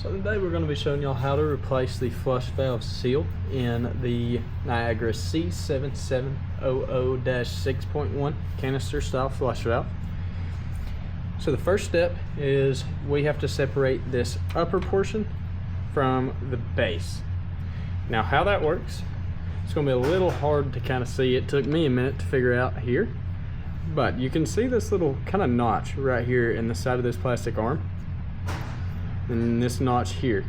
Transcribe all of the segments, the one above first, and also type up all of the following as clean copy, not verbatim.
So today we're going to be showing y'all how to replace the flush valve seal in the Niagara C7700-6.1 canister style flush valve. So the first step is we have to separate this upper portion from the base. Now how that works, it's going to be a little hard to kind of see. It took me a minute to figure out here, but you can see this little kind of notch right here in the side of this plastic arm. And this notch here.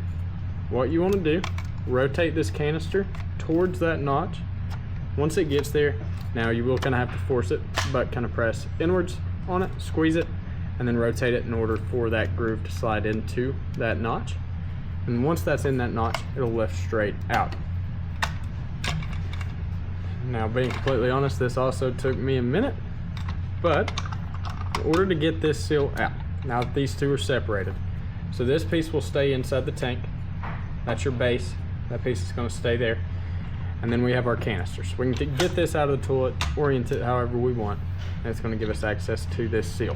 What you want to do, rotate this canister towards that notch. Once it gets there, now you will kind of have to force it, but kind of press inwards on it, squeeze it, and then rotate it in order for that groove to slide into that notch. And once that's in that notch, it'll lift straight out. Now, being completely honest, this also took me a minute, but in order to get this seal out, now that these two are separated, so this piece will stay inside the tank. That's your base. That piece is going to stay there. And then we have our canisters. We can get this out of the toilet, orient it however we want, and it's going to give us access to this seal.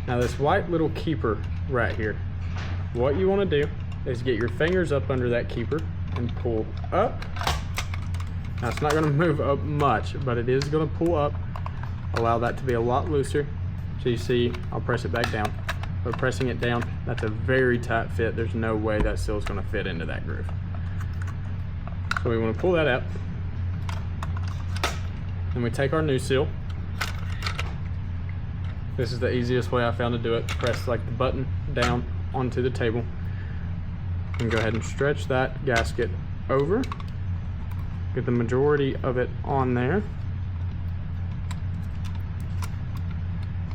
Now this white little keeper right here, what you want to do is get your fingers up under that keeper and pull up. Now it's not going to move up much, but it is going to pull up. Allow that to be a lot looser. So you see, I'll press it back down. But pressing it down, that's a very tight fit. There's no way that seal is going to fit into that groove. So we want to pull that out. And we take our new seal. This is the easiest way I found to do it. Press like the button down onto the table. And go ahead and stretch that gasket over. Get the majority of it on there.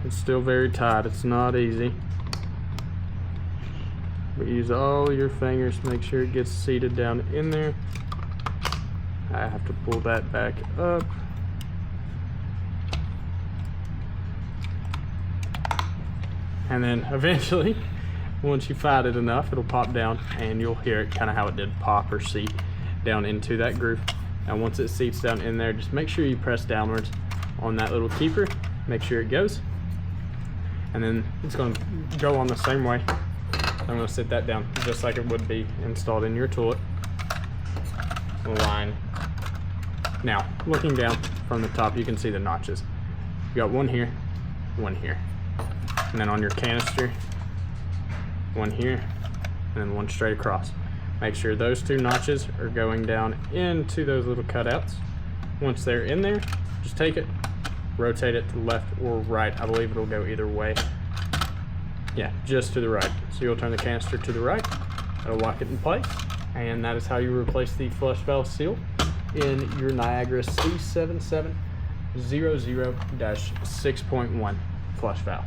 It's still very tight. It's not easy. But use all your fingers to make sure it gets seated down in there. I have to pull that back up. And then eventually, once you fight it enough, it'll pop down and you'll hear it kind of how it did pop or seat down into that groove. And once it seats down in there, just make sure you press downwards on that little keeper. Make sure it goes. And then it's going to go on the same way. I'm going to sit that down just like it would be installed in your toilet. Line. Now, looking down from the top, you can see the notches. You got one here, and then on your canister, one here, and then one straight across. Make sure those two notches are going down into those little cutouts. Once they're in there, just take it, rotate it to the left or right. I believe it'll go either way. Yeah, just to the right. So you'll turn the canister to the right, it'll lock it in place, and that is how you replace the flush valve seal in your Niagara C7700-6.1 flush valve.